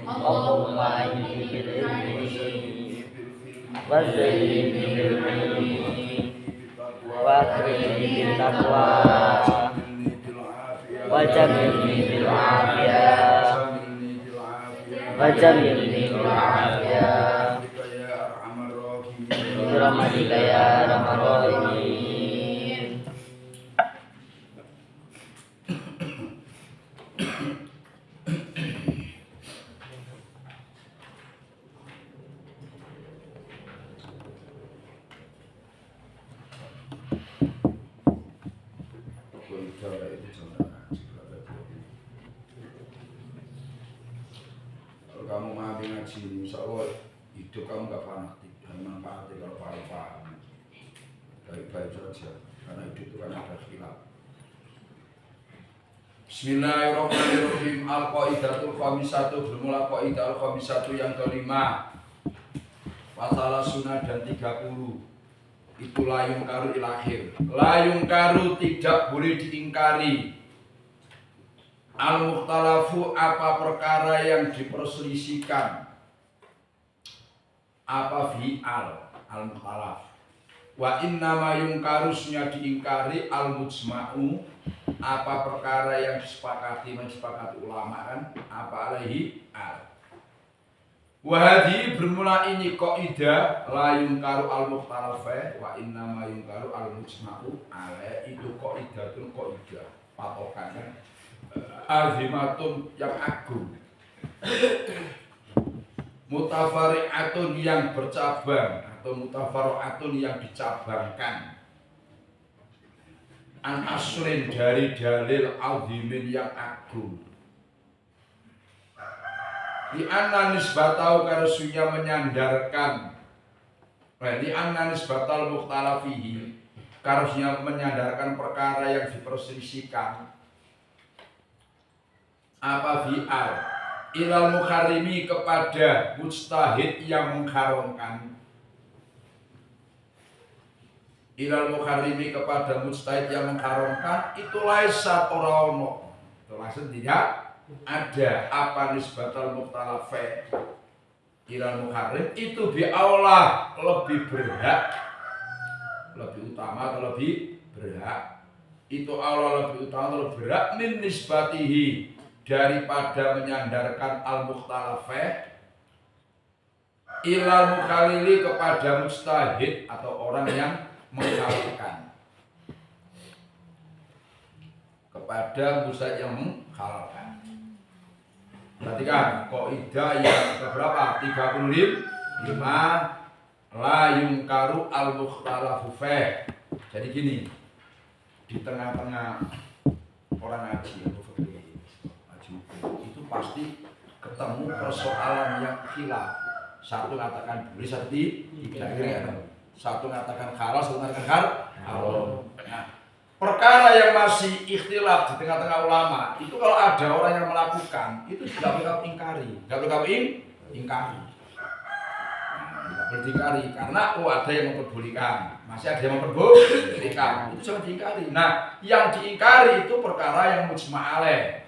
Allahumma inni bil ilmi wa zayyinni bil ilmi wa akrimni bil taqwa wa jamilni bil afiyah wa jamilni bil afiyah bi rahmatika ya arhamar rahimin. Kalau kamu mengambil ngaji, insya Allah hidup kamu gak fanatik, memang fanatik kalau paham baik-baik saja, karena hidup itu kan ada khilaf. Bismillahirrahmanirrahim. Al-Qaidatul Khamisatu, bermula Qaidah Al-Khamisatu yang kelima. Pasal sunnah dan 30. Itu layung karu ilakhir. Layung karu tidak boleh diingkari. Al-mukhtalafu, apa perkara yang diperselisihkan. Apa fi'al al-mukhtalaf. Wa innama yungkarusnya diingkari al-mujma'u, apa perkara yang disepakati ulama kan, apa alaihi al. Wahadi, bermula ini kaidah la yungkaru al-mukhtalafa wa innama yungkaru al-mujma'u alaihi, itu kaidatul kaidah, patokan kan, azimatun yang agung, mutafari'atun yang bercabang atau mutafara'atun yang dicabangkan, an aslin dari dalil azimin yang agung. Di anna nisbatau karsunya menyandarkan, di anna nisbatal mukhtalafihi, karsunya menyandarkan perkara yang diperselisihkan, apa fi'al ilal mukharrimi, kepada mujtahid yang mengharamkan, ilal mukharrimi kepada mujtahid yang mengharamkan, itu laisa oraono, itu laisa tidak ada, apa nisbatal mukhtalafe ilal mukharrim, itu bi'aulah, lebih berhak, lebih utama atau lebih berhak, itu Allah lebih utama atau lebih berhak min nisbatihi, daripada menyandarkan al-mukhtalafe ilal mukhalili, kepada mujtahid atau orang yang menghalalkan, kepada mujtahid yang menghalalkan. Perhatikan kaidah yang keberapa? 35. La yungkaru al-mukhtalafu fi. Jadi gini, di tengah-tengah orang ngaji itu pasti ketemu persoalan yang khilaf. Satu mengatakan boleh, satu tidak. Satu mengatakan halal, satu mengatakan haram. Nah, perkara yang masih ikhtilaf di tengah-tengah ulama itu, kalau ada orang yang melakukan itu tidak boleh kamu ingkari, tidak boleh kamu ingkari. Tidak boleh diingkari karena ada yang memperbolehkan, masih ada yang memperbolehkan, itu jangan diingkari. Nah, yang diingkari itu perkara yang mujma' alaih.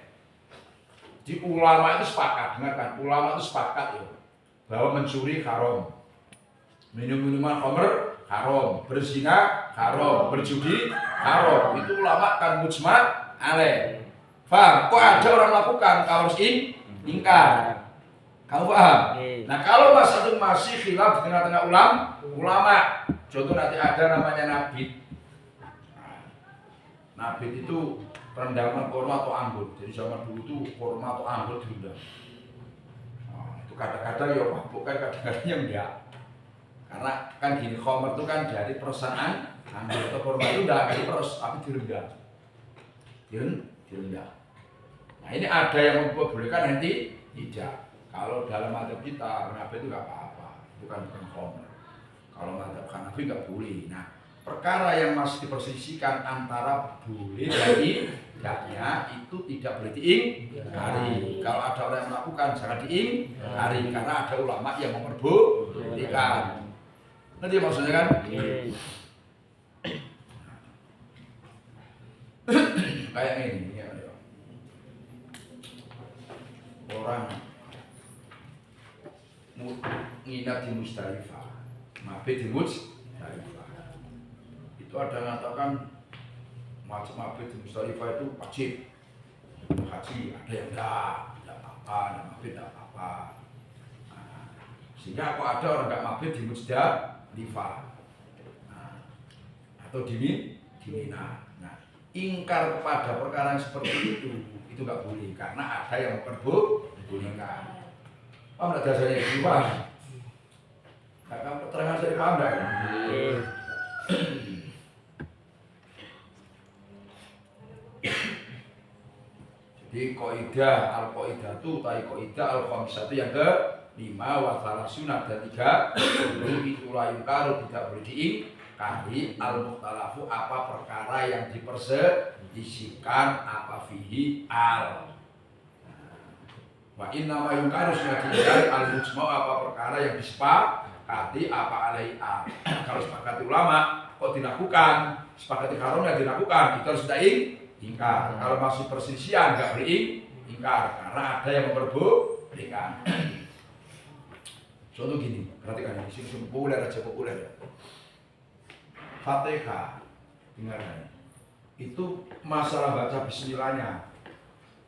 Di ulama itu sepakat, dengarkan, ulama itu sepakat ya, bahwa mencuri haram, minum minuman khamr haram, berzina haram, berjudi haram. Itu ulama kan mujma' alaih. Paham? Kok ada orang melakukan, kamu harus ingkar. Kamu paham? Nah, kalau masih khilaf di tengah-tengah ulama, contoh nanti ada namanya nabit. Nabit itu rendaman korma atau anggur. Jadi zaman dulu itu korma atau anggur direndam. Nah, itu kadang-kadang ya mabuk kan, kadang-kadang ya enggak. Karena kan gini, khamr itu kan dari peresanaan anggur atau korma itu enggak dari peres, tapi direndam. Direndam. Nah, ini ada yang memperbolehkan, nanti tidak. Kalau dalam adab kita, nabit itu enggak apa-apa, bukan khamr. Kalau adab Hanafi enggak boleh. Nah, perkara yang masih diperselisihkan antara boleh dan tidaknya itu tidak boleh diingkari. Kalau ada orang yang melakukan, jangan diingkari, karena ada ulama yang memperbolehkan. Nanti maksudnya kan? Kayak ini ya. seseorang nginap di Musdalifah, mabit di Musdalifah. Itu ada yang mengatakan macam mabit di Musdalifah itu wajib haji, ada yang tidak apa-apa, dan mabit tidak apa-apa. Nah, sehingga kok ada orang nggak mabit di Musdalifah atau di Mina. Nah, ingkar kepada perkara yang seperti itu nggak boleh karena ada yang memperbolehkan. Paham nggak dasarnya itu, Pak? Kakak keterangan dari paham nggak? Jadi kaidah al-kaidah itu kaidah al-khamisah itu yang ke-5 wa salasuna dan 30 itu la yungkaru tidak boleh diingkari al-mukhtalafu apa perkara yang diperselisihkan apa fihi al. Wa inna ma yungkaru sunnatil al-mujma' apa perkara yang disepakati apa alai al. Kalau sepakati ulama kok dilakukan, sepakati haramnya dilakukan, itu harus ingkar. Kalau masih perselisihan enggak boleh ingkar karena ada yang memperbolehkan. Contoh gini, perhatikan ini, sing populer aja populer ya. Fatihah, dengarkan. Itu masalah baca bismillahnya.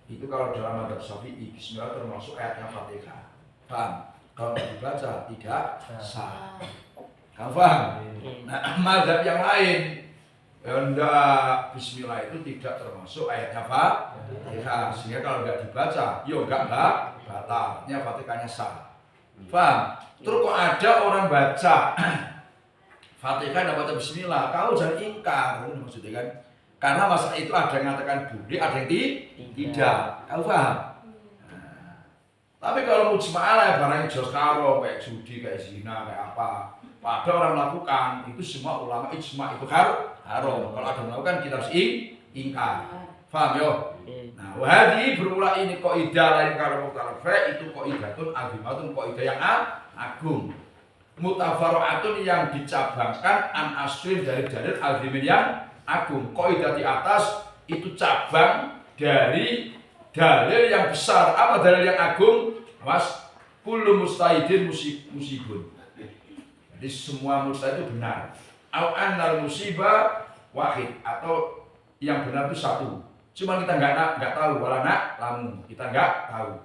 Itu kalau dalam mazhab Syafi'i, bismillah termasuk ayatnya Fatihah. Paham? Kalau dibaca tidak sah. Kamu paham? Nah, mazhab yang lain enggak, bismillah itu tidak termasuk ayatnya Fatihah. Sehingga kalau enggak dibaca, yo enggak batal. Artinya Fatihahnya sah. Paham? Terus kok ada orang baca Fatihah dan baca bismillah, kau jangan ingkar, maksudnya kan? Karena masalah itu ada yang mengatakan boleh, ada yang tidak. Kau paham? Nah, tapi kalau mujma'alah barangnya jos karo, kayak judi, kayak zina, kayak apa, pada orang melakukan itu semua ulama ijma itu haram. Kalau ada yang melakukan kita harus ingkar. Paham yo? Nah, wahdi bermula ini kaidah lain kalau mukhtalafah itu kaidatun azimatun, kaidah yang agung. Mutafarro'atun yang dicabangkan an aslin dari dalil azimin yang agung. Kaidah di atas itu cabang dari dalil yang besar. Apa dalil yang agung? Mas, kullu mustahidin musibun. Jadi semua mustahid itu benar. Au annal musibah wahid, atau yang benar itu satu. Cuma kita nggak tahu, wala lamu, kita nggak tahu.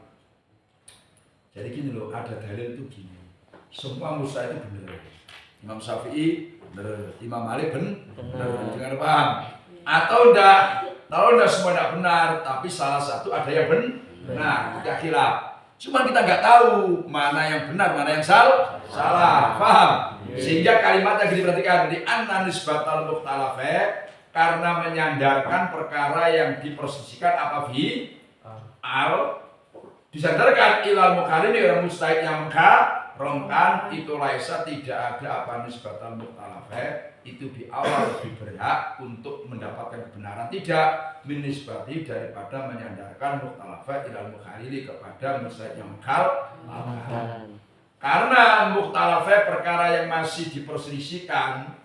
Jadi gini loh, ada dalil itu gini. Semua mustahid itu benar. Imam Syafi'i benar, Imam Malik benar. Dengar paham? Atau enggak? Kalau enggak semua enggak benar, tapi salah satu ada yang benar, tidak khilaf. Cuma kita nggak tahu mana yang benar, mana yang salah. Paham? Sehingga kalimatnya diperhatikan di anna nisbatal mukhtalafah, karena menyandarkan perkara yang diperselisihkan apa fi al disandarkan ilal mukharini orang mustahid yang mengharamkan itu laisa tidak ada apa nisbatal mukhtalafah itu di awal lebih berhak untuk mendapatkan kebenaran tidak minisbati daripada menyandarkan mukhtalafah ilal mukharini kepada mustahid yang mengharamkan. Karena mukhtalafah perkara yang masih diperselisihkan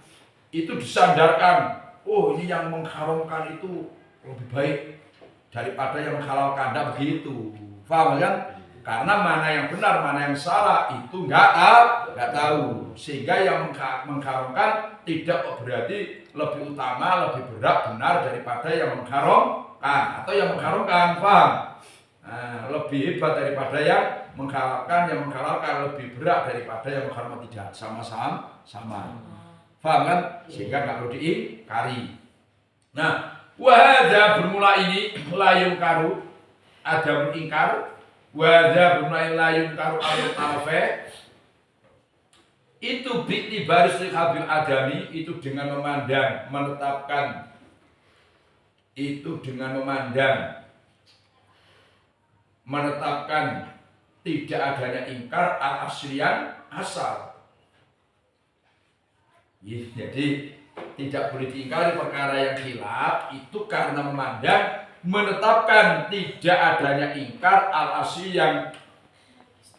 itu disandarkan, oh ini yang mengharamkan itu lebih baik daripada yang menghalalkan, tidak begitu. Paham kan? Karena mana yang benar, mana yang salah itu nggak tahu. Sehingga yang mengharamkan tidak berarti lebih utama, lebih benar daripada yang mengharamkan atau yang mengharamkan. Paham? Nah, lebih hebat daripada yang menghalalkan lebih berat daripada yang mengharamkan, tidak, sama. Paham kan? Sehingga nggak perlu diingkari. Nah, wahada bermula ini layung karu ada mengingkar. Wahada bermula layung karu al-mukhtalafah itu bikti baris habil adami, itu dengan memandang, menetapkan, itu dengan menetapkan tidak adanya ingkar al-aslian asal. Jadi tidak boleh diingkari perkara yang khilaf itu karena memandang, menetapkan tidak adanya ingkar al-asli yang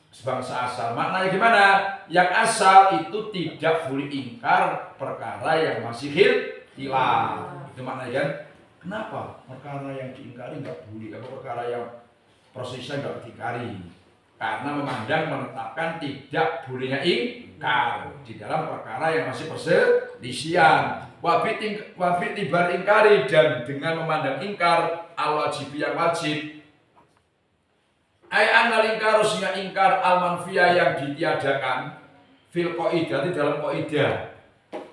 sebangsa asal. Maknanya gimana? Yang asal itu tidak boleh ingkar perkara yang masih khilaf. Itu maknanya kan? Kenapa perkara yang diingkari nggak boleh? Kalau perkara yang persisnya nggak dikari karena memandang menetapkan tidak bolehnya ingkar di dalam perkara yang masih perselisihan. Wabit tibar ingkari, dan dengan memandang ingkar al-wajib yang wajib. Anal ingkar sehingga ingkar al-manfiyah yang ditiadakan fil qaidah di dalam qaidah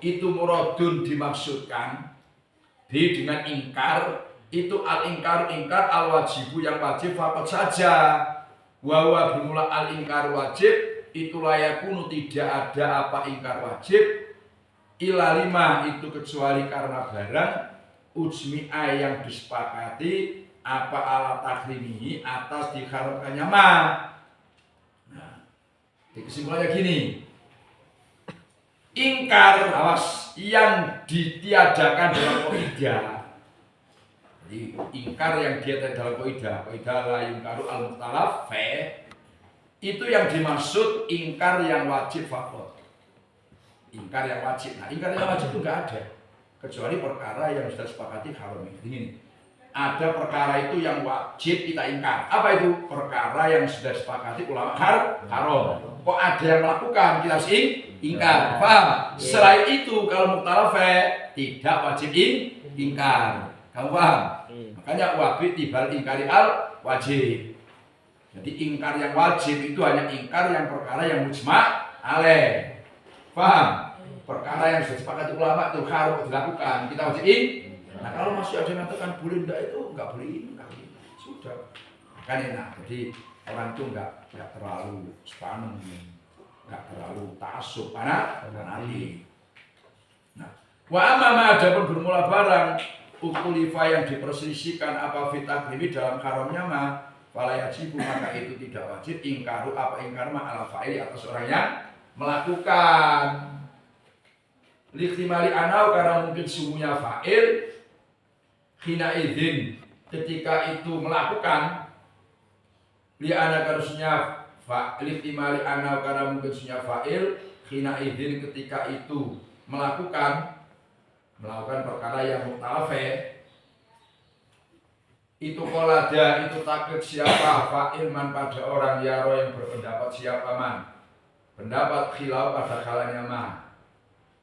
itu muradun dimaksudkan dengan ingkar itu al-ingkar al-wajibu yang wajib fakat saja. Wawa bermula al-ingkar wajib itu layakunu tidak ada apa ingkar wajib ila lima itu kecuali karena barang ujmi'a yang disepakati apa ala tahrimihi atas diharamkannya ma. Nah, kesimpulannya gini, ingkar awas yang ditiadakan dalam qaidah. Jadi ingkar yang ditiadakan dalam qaidah la yungkaru al-mukhtalaf itu yang dimaksud ingkar yang wajib faqat. Ingkar yang wajib. Nah, ingkar yang wajib itu enggak ada kecuali perkara yang sudah sepakati haram. Ini ada perkara itu yang wajib kita ingkar. Apa itu? Perkara yang sudah sepakati ulama haram. Kok ada yang melakukan, kita harus ingkar. Paham? Selain itu kalau mukhtalaf tidak wajib ingkar. Kamu paham? Makanya wabit tibal ingkari al wajib. Jadi ingkar yang wajib itu hanya ingkar yang perkara yang mujma' alaih. Paham? Perkara yang sudah sepakati ulama itu harus dilakukan, kita wajib Nah kalau masih ada yang mengatakan boleh enggak itu enggak boleh ingkar. Sudah. Kan enak. Jadi orang itu enggak terlalu sepaneng, enggak terlalu ta'assub nanti. Nah, wa amma ada pun bermula barang ukulifa yang diperselisihkan apa fitah ini dalam haramnya mah fala yajibu maka itu tidak wajib ingkaru apa ingkar ma ala fa'ili atas orang yang melakukan. Likhtimali anau karena mungkin sungguhnya fa'il hina izin ketika itu melakukan li'ana harusnya likhtimali anau karena mungkin sungguhnya fa'il hina izin ketika itu melakukan perkara yang mukhtalafah itu kolada itu takut siapa fa'il man pada orang yaro yang berpendapat siapa man pendapat khilau pada kalanya man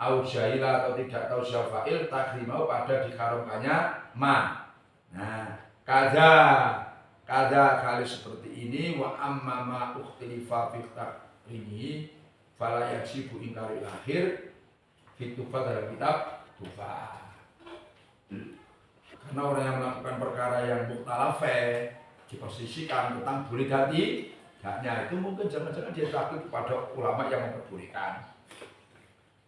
au jahila atau tidak tahu siapa fa'il takrimau pada diharamkannya ma. Nah, kada kali seperti ini wa amma ma ukhtilifa fi takrimi fala yaksibu ingkari lahir fitufa dalam kitab tufa. Karena orang yang melakukan perkara yang mukhtalafah diposisikan tentang boleh dan tidaknya itu mungkin jangan-jangan dia takut kepada ulama yang memperbolehkan.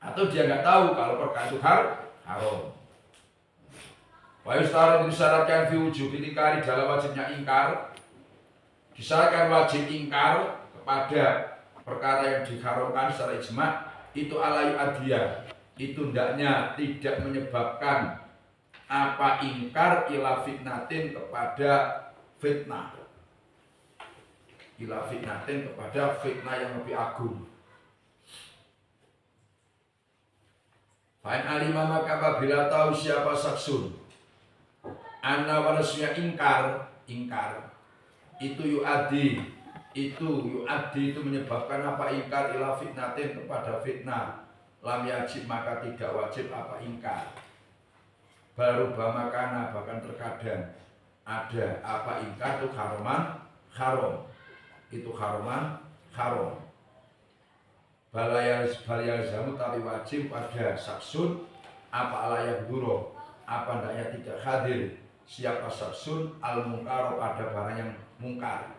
Atau dia nggak tahu kalau perkara itu haram. Wa yustarat disyaratkan fi wujubi ingkari dalam wajibnya ingkar. Disyaratkan wajib ingkar kepada perkara yang diharamkan secara ijma' itu alai adiyah. Itu hendaknya tidak menyebabkan apa ingkar ila fitnatin kepada fitnah. Ila fitnatin kepada fitnah yang lebih agung. Fa'in alima maka apabila tahu siapa saksun anna warasnya ingkar itu yu'addi itu menyebabkan apa ingkar ila fitnatin kepada fitnah lam yajib maka tidak wajib apa ingkar baru bamakana bahkan terkadang ada apa ingkar itu haram itu haram balaya zamu tapi wajib pada saksun apa alayah guru apa hendaknya tidak hadir siapa saksun al mungkar pada barang yang mungkar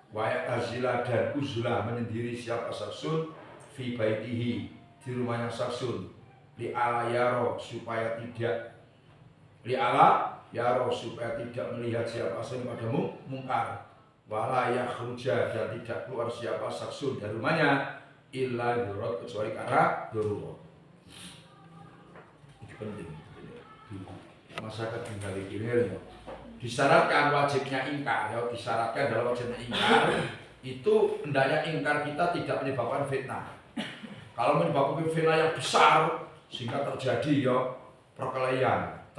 wayak tazila dan uzlah menyendiri siapa saksun fi baitihi di rumahnya saksun li ala yaro supaya tidak melihat siapa saksun pada mungkar wala yakhruja dan tidak keluar siapa saksun dari rumahnya illa darurat kecuali karena darurat. Itu penting. Masyarakat tinggal di sini disyaratkan wajibnya ingkar, disyaratkan dalam wajibnya ingkar itu hendaknya ingkar kita tidak menyebabkan fitnah. Kalau menyebabkan fitnah yang besar sehingga terjadi perkelahian,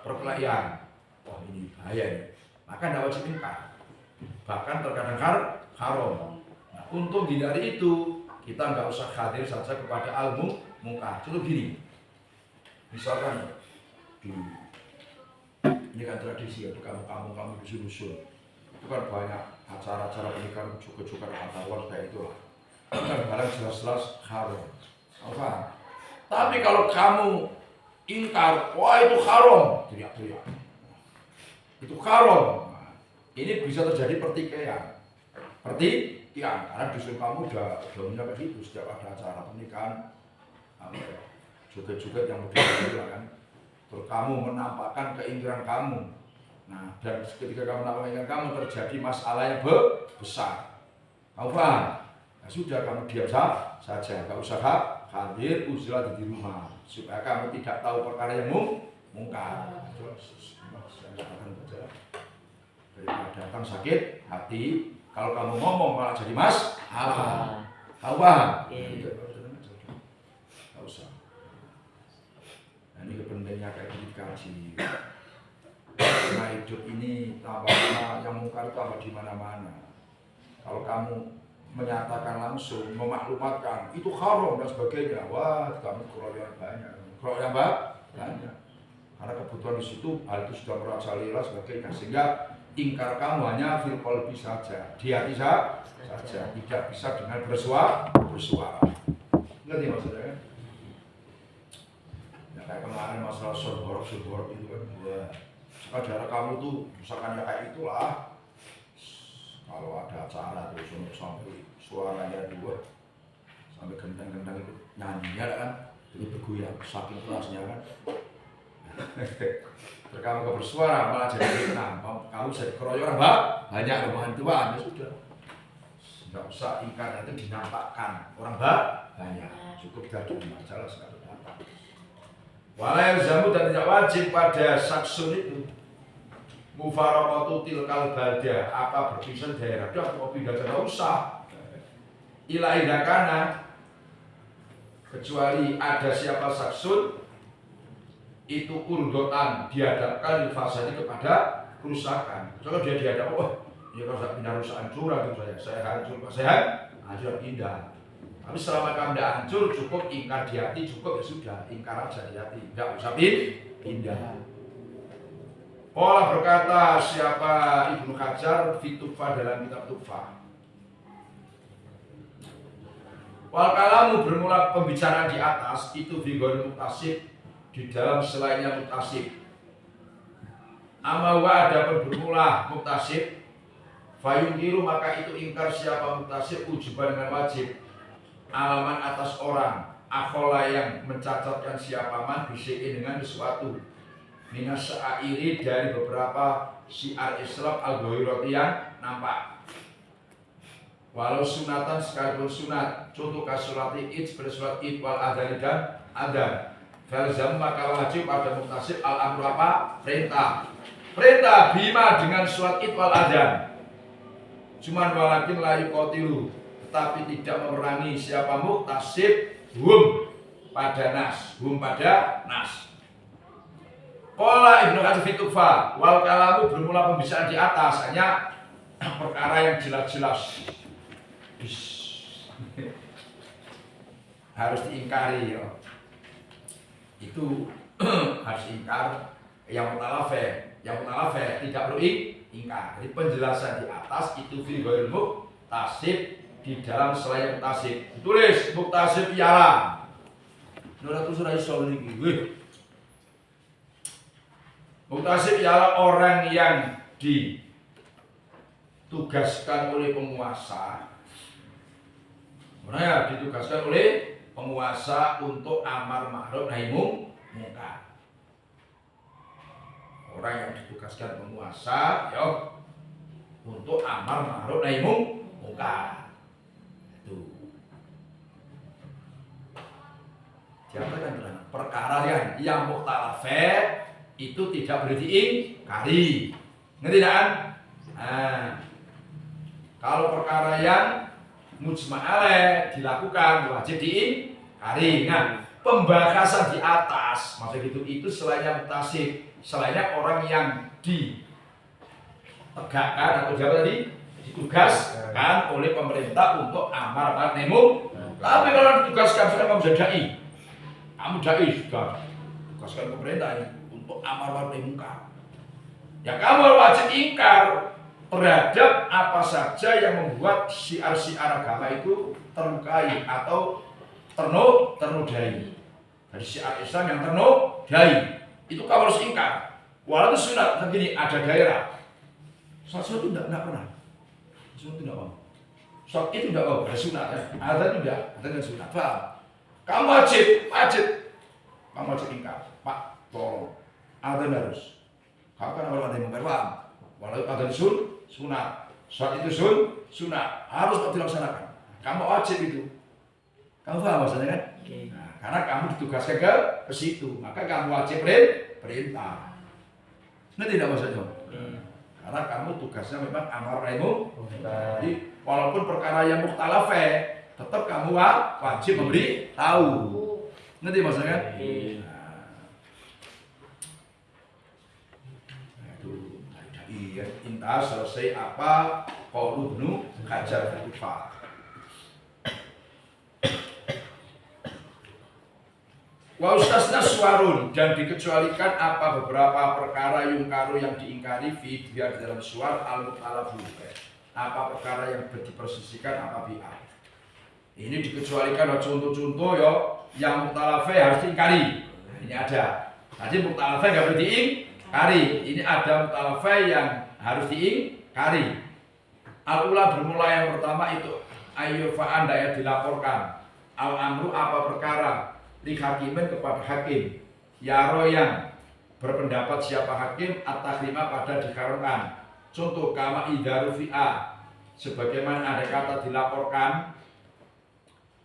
perkelahian. Wah ini bahaya ini. maka tidak wajib ingkar. Bahkan terkadang haram. Nah, untuk hindari itu, kita nggak usah hadir saja kepada al-munkar. Contoh gini, misalkan ini kan tradisi ya, di kampung-kampung dusun-dusun itu kan banyak acara-acara pernikahan juga pengetahuan kayak itulah. Kan barang jelas-jelas haram. Apa? Tapi kalau kamu ingkar, wah itu haram, teriak-teriak. Itu haram. Nah, ini bisa terjadi pertikaian. Karena dusun kamu udah kayak gitu setiap ada acara pernikahan, joget-joget yang berbeda kan. Terus kamu menampakkan keingkaran kamu. Nah, dan ketika kamu menampakkan kamu terjadi masalah yang besar. Kamu paham? Nah, sudah kamu diam saja, nggak usah hadir, usilah di rumah supaya kamu tidak tahu perkara yang mungkar. Daripada datang sakit hati, kalau kamu ngomong malah jadi masalah. Tahu paham? Nggak usah. Nah, ini pentingnya kayak dikaji. Karena hidup ini tambah yang mungkar itu tambah di mana-mana. Kalau kamu menyatakan langsung, memaklumatkan itu haram dan sebagainya, wah kamu keroyokan banyak. Keroyokan banyak. Karena kebutuhan di situ hal itu sudah merajalela sebagainya, sehingga ingkar kamu hanya fil qalbi saja, di hati saja, tidak bisa dengan bersuara. Ngerti maksudnya kan? Ya kayak kemarin masalah surborok itu kan, wah saudara kamu tuh misalkan ya kayak itulah. Kalau ada acara tuh sampai suaranya dua, sampai gendang-gendang itu nyanyinya kan, itu bergoyang saking kerasnya kan. Kamu bersuara malah jadi fitnah, kamu jadi keroyokan banyak omongan Tuhan, ya sudah. Tidak usah ingkar, itu dinampakkan orang banyak, cukup gaduh masalah sekali datang. Walau zamu dan tidak wajib pada saksun itu mufaraqatu tilkal balda, apa berpisah daerah dah mau pindah tidak usah. Ila idakana, kecuali ada siapa saksun itu urdotan dihadapkan fasadi kepada kerusakan. Kalau dia dihadap, ya kalau saya pindah rusak hancur itu saya hancur, hancur pindah. Tapi selama kamu tidak hancur, cukup ingkar di hati, cukup ya sudah, ingkar aja di hati, tidak usah pindah. Allah berkata siapa Ibnu Hajar Fitufa dalam kitab Tufa. Wal kalamu bermula pembicaraan di atas itu vigor mutasib, di dalam selainnya mutasib. Amawa ada bermula mutasib, fayungkiru maka itu ingkar siapa mutasib ujuban dengan wajib. Alaman atas orang akhola yang mencacatkan siapa man bisikin dengan sesuatu minas sa'iri dari beberapa syiar Islam al-Ghawirati yang nampak. Walau sunatan sekalipun sunat, contoh kasulati id seperti surat id wal adhan dan adhan. Falzam maka wajib pada muktasib al-amru apa? Perintah bima dengan surat id wal adhan. Cuman walakin layu kotilu, tetapi tidak memerangi siapa muktasib pada nas. Qala Ibnu Hajar Fitufa wal kalamu bermula pembicaraan di atas hanya perkara yang jelas-jelas harus diingkari ya. Itu harus ingkar. Yang mutalafe tidak perlu ingkar. Jadi penjelasan di atas itu fi ghairil muktasib, di dalam selain muktasib. Tulis muktasib ialah Nora tulis iso iki. Muktasib ialah orang yang ditugaskan oleh penguasa. Orang yang ditugaskan oleh penguasa untuk amar ma'ruf nahi munkar. Orang yang ditugaskan penguasa untuk amar ma'ruf nahi munkar. Itu. Diapakan perkara yang mukhtalafah itu tidak boleh diingkari. Ngerti kan? Nah, kalau perkara yang mujma' alaih dilakukan wajib diingkari. Nah, pembahasan di atas maksud itu selainnya muktasib, selainnya orang yang ditegakkan atau siapa tadi ditugaskan oleh pemerintah untuk amar ma'ruf nahi munkar. Tapi kalau ditugaskan misalkan kamu jadi dai, kamu dai sudah tugaskan pemerintah ini untuk amar ma'ruf nahi munkar. Ya kamu wajib ingkar terhadap apa saja yang membuat syiar-syiar agama itu terlukai atau ternodai. Dari syiar Islam yang ternodai itu kamu harus ingkar. Walau itu sunat, begini ada daerah. Sholat itu tidak pernah. Sholat itu tidak mau. Sholat itu tidak mau, ada sunat ya. Ada tidak, ada yang sunat. Paham? Kamu wajib. Kamu wajib ingkar. Pak, tolong. Ada harus. Kamu kan kalau ada yang mungkar, paham? Walau ada sunat. Sholat itu sunat. Harus dilaksanakan. Kamu wajib itu. Kamu paham maksudnya kan? Nah, karena kamu ditugaskan ke situ, maka kamu wajib perintah. Ini tidak maksudnya. Karena kamu tugasnya memang amar ma'ruf nahi munkar. Jadi walaupun perkara yang mukhtalaf, tetap kamu wajib memberi tahu. Ngerti maksudnya kan? Iya, intas selesai apa qaulu Ibnu Hajar al-Fath. Wa ustasna suwarun, dan dikecualikan apa beberapa perkara yungkaru yang diingkari fi biar dalam suar al-mutalabu. Apa perkara yang dipersisikan apa bi'ah. Ini dikecualikan contoh-contoh ya yang mutalafe harus diingkari. Ini ada. Tadi mutalafe enggak boleh diingkari. Ini ada mutalafe yang harus diingkari. Al-ula bermula yang pertama itu ayyurfa'an daya dilaporkan. Al-amru apa perkara li hakimin kepada hakim yaro yang berpendapat siapa hakim at-tahrima pada diharamkan. Contoh kama idharu fi'a, sebagaimana ada kata dilaporkan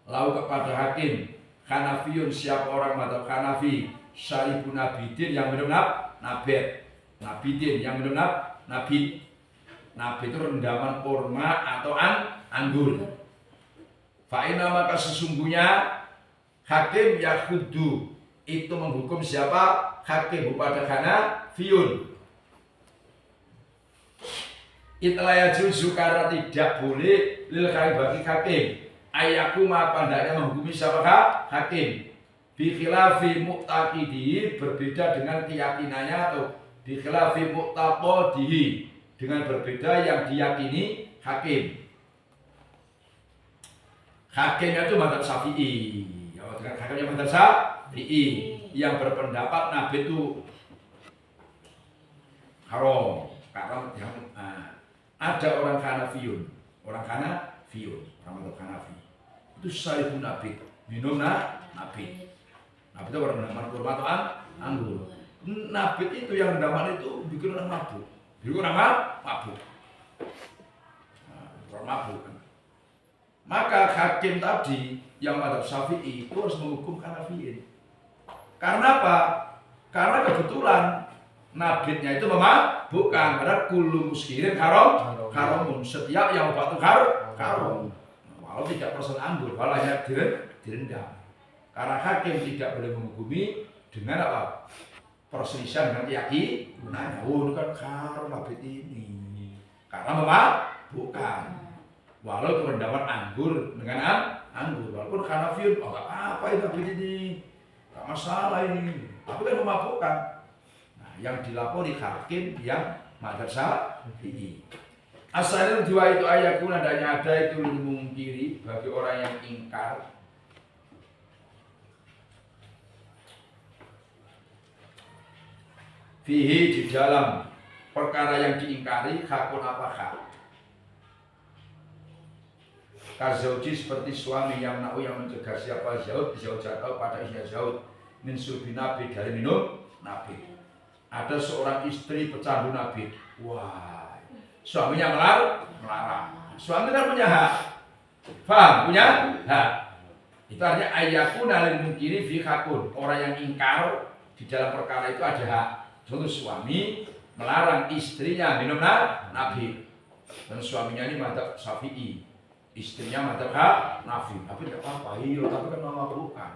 lau kepada hakim Hanafiyun, siapa orang madzhab Hanafi, syaribun nabidin yang minum nabid, nabidin yang minum nabid. Nabid itu rendaman kurma atau anggur. Fa'ina maka sesungguhnya hakim yahudu itu menghukum siapa? Hakim pada Hanafiyun. Itlaya juzu karena tidak boleh lil bagi hakim. Ayakuma pandanya menghukumi siapa hakim. Bi khilafi mu'taqidi, berbeda dengan keyakinannya, atau bi khilafi mu'taqadihi, dengan berbeda yang diyakini hakim. Hakimnya itu madzhab Syafi'i. Dengan hakimnya madzhab Syafi'i yang berpendapat nabi itu haram. Karena ada orang Hanafiyun, orang madzhab Hanafi. Itu syaribun nabi, minum nabi. Nabi itu orang rendaman kurma atau anggur. Nabi itu yang rendaman itu bikin orang mabuk. Orang mabuk. Maka hakim tadi yang madzhab Syafi'i itu harus menghukum Hanafiyin. Karena apa? Karena kebetulan nabidnya itu memabukkan. Karena kullu muskirin haramun. Setiap yang obat itu haram. Walau tidak persen anggur, walau hanya direndam. Karena hakim tidak boleh menghukumi dengan apa? Perselisihan dengan keyakinan. Oh, itu kan haram nabid ini. Karena memabukkan. Walau itu rendaman anggur dengan anggur, walaupun Hanafiyun, oh gak apa itu nabid ini, gak masalah ini, tapi kan memabukkan. Nah, yang dilapori hakim yang madzhab Syafi'i. Asalnya dua itu ayakun, adanya ada itu mungkiri bagi orang yang ingkar. Fihi, di dalam perkara yang diingkari, hakun apa hak. Kazauji, seperti suami yang mencegah siapa zaud jatuh pada isya zaud min surbi nabi, dari minum nabi. Ada seorang istri pecandu nabi. Wah, suaminya melarang. Suami kan punya hak. Paham? Punya hak. Itu artinya ayakun alil mungkiri fi hakun. Orang yang ingkar di dalam perkara itu ada hak. Contoh suami melarang istrinya minum nabi. Dan suaminya ini madzhab Syafi'i, istrinya madzhab Hanafi. Tapi tidak apa-apa, iya, tapi kan memabukkan.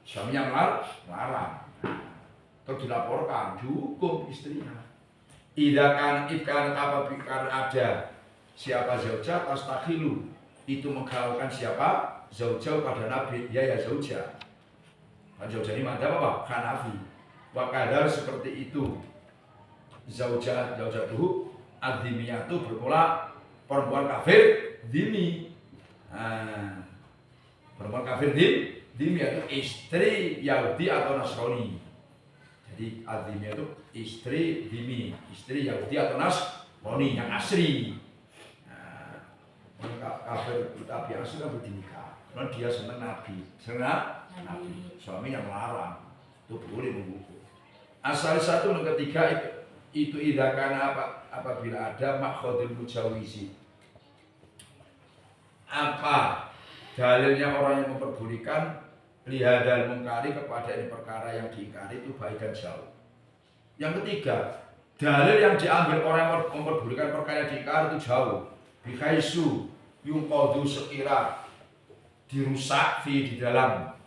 Suaminya melarang. Terus dilaporkan, dihukum istrinya. Ikan apabila ada siapa zaujah tastakhilu itu menghalalkan siapa zaujah pada Nabi ya zaujah. Zaujah ini madhab apa? Hanafi. Wakadar seperti itu zaujah tuh ad-dhimiyah itu bermula perempuan kafir dhimi. Perempuan kafir dhimi itu istri Yahudi atau Nasrani. Jadi ad-dhimiyah itu istri dhimi, istri Yahudi atau Nasrani yang asri. Kafir tapi asli kan berdinikah. Karena dia senang Nabi, Nabi. Suaminya melarang, itu boleh menghukum. Asal satu yang ketiga itu idakana apabila ada makhudul mujawizi. Apa dalilnya orang yang memperbolehkan lihadal mungkari kepada ini perkara yang diingkari itu baik dan jauh. Yang ketiga, dalil yang diambil orang yang memperbolehkan perkara yang diingkari itu jauh. Bikaisu yungkodu sekira dirusak di dalam.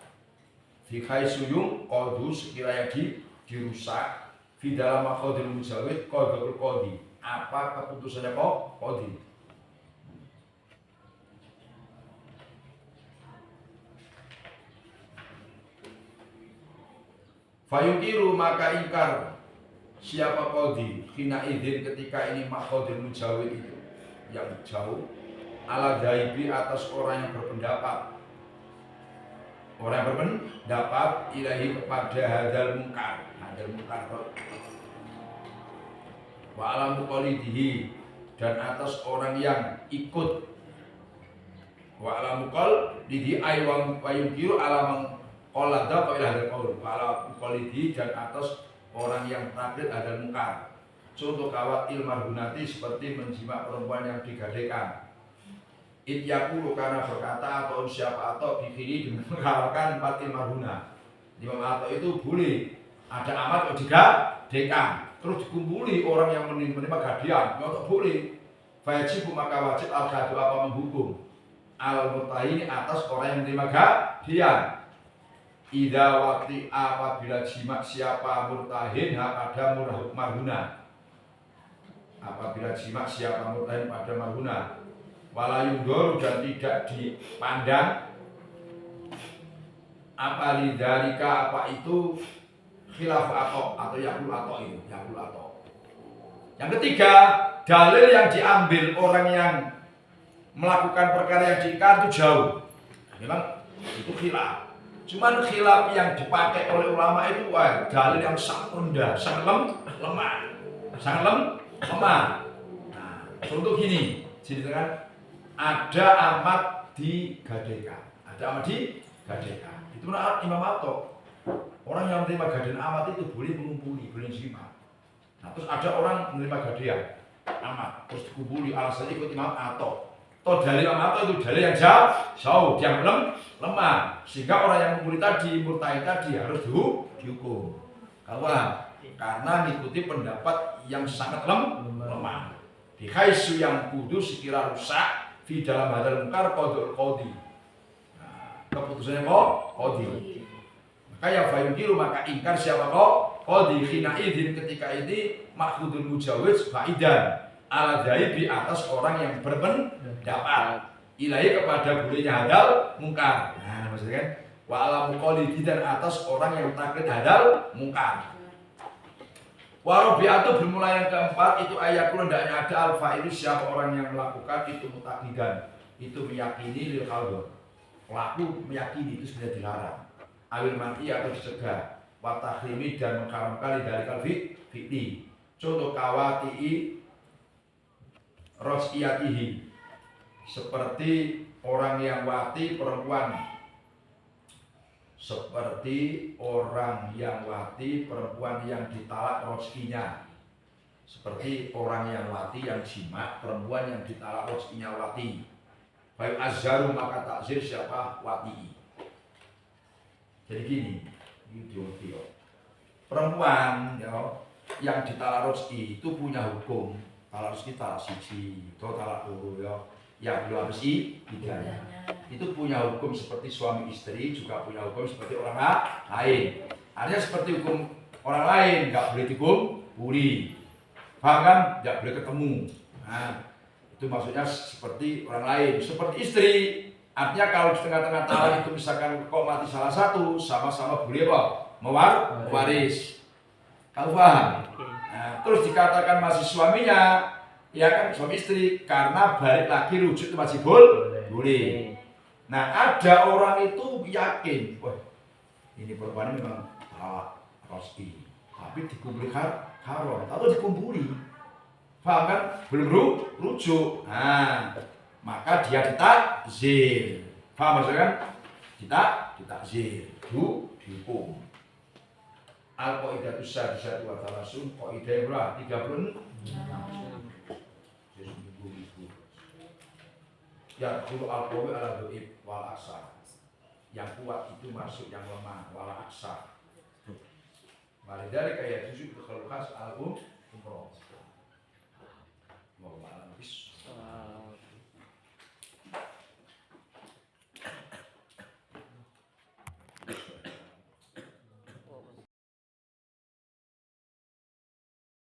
Bikaisu yungkodu sekira yang dirusak di dalam makhudul mujawid qadul qadi. Apa keputusannya qadi? Fayukiru maka ingkar siapa qadi hina idin ketika ini makhudul mujawid itu yang jauh ala daibi atas orang yang berpendapat. Orang yang berpendapat ilahi kepada hadal mungkar wa alam muqalidihi dan atas orang yang ikut wa alam muqalidihi aywang wayukiru alam qalada wa ila hadal qaul wa alam muqalidihi dan atas orang yang taklid hadal mungkar. Contoh kawat ilmarhunati seperti menjima perempuan yang digadaikan. Ityakulu karena berkata atau siapa atau bikini dengan menghalalkan 4 ilmarhuna. Imam atau itu boleh ada amat atau digadaikan. Terus dikumpuli orang yang menerima gadian, atau boleh. Wajib maka wajib al-gadu apa menghukum al-murtahin atas orang yang menerima gadian. Ida wakti apabila jima siapa murtahin pada marhuna. Apabila jima siapa murtahin pada marhuna. Walayundor dan tidak dipandang apa lidarika apa itu khilaf atau yakul atau itu yakul atau. Yang ketiga, dalil yang diambil orang yang melakukan perkara yang diingkar itu jauh. Memang itu khilaf. Cuman khilaf yang dipakai oleh ulama itu dalil yang sangat rendah, sangat lemah. Nah, contoh gini, ceritakan ada amat digadaikan. Itu menurut Imam Ato. Orang yang menerima gadaian amat itu boleh mengumpuli, boleh jima. Nah, terus ada orang menerima gadaian amat, terus dikumpuli alasannya ikut Imam Ato. Toh dalil Imam Ato itu dalil yang jauh, yang lemah. Sehingga orang yang mengumpuli tadi, murtahid tadi harus dihukum. Karena mengikuti pendapat yang sangat lemah. Bihaisu yang kudus sekira rusak di dalam hadal mungkar qadul qadi. Keputusannya qadi. Maka ya fayukiru maka ingkar siapa qadi hina idin ketika ini makhudul mujawid baidan ala daibi atas orang yang berpendapat ilahi kepada bolehnya hadal mungkar. Nah maksudnya kan wa ala muqallidi dan atas orang yang taklid hadal mungkar. Warobiatu bermula yang keempat itu ayakul hendaknya ada alfa itu siapa orang yang melakukan itu mutakidan itu meyakini lil khaldor pelaku meyakini itu sudah dilarang awil mati atau dicegah watahrimi dan mengharamkan dari kalfi contoh kawati rosiyatihi seperti orang yang wati perempuan yang ditalak rezekinya. Seperti orang yang wati yang jima, perempuan yang ditalak rezekinya wati. Baik azharu maka takzir siapa wati. Jadi gini, perempuan yang ditalak rezeki itu punya hukum. Talak rezeki talak siji, atau talak loro yang belum harus hidayah. Itu punya hukum seperti suami istri, juga punya hukum seperti orang lain. Artinya seperti hukum orang lain, nggak boleh dikumpuli. Paham kan? Tidak boleh ketemu. Nah, itu maksudnya seperti orang lain, seperti istri. Artinya kalau di tengah-tengah tahun itu misalkan kok mati salah satu, sama-sama boleh apa? Mewaris. Kamu paham? Nah, terus dikatakan masih suaminya, ya kan suami istri, karena balik lagi rujuk itu masih boleh. Nah, ada orang itu yakin, wah ini perempuan memang talak roski, tapi dikumpuli haram, atau dikumpuli, paham kan? Belum rujuk. Nah, maka dia ditakzir, paham maksudnya kan? Ditakzir, dihukum. Al-Qaidatu Sadisatu wa Thalasun, Qaidah berapa? 36. Ya, dulu al-qawi ala doib wal aksa. Yang kuat itu masuk yang lemah wal aksa. Mari dari kayak tujuh kalau khas al-umroh.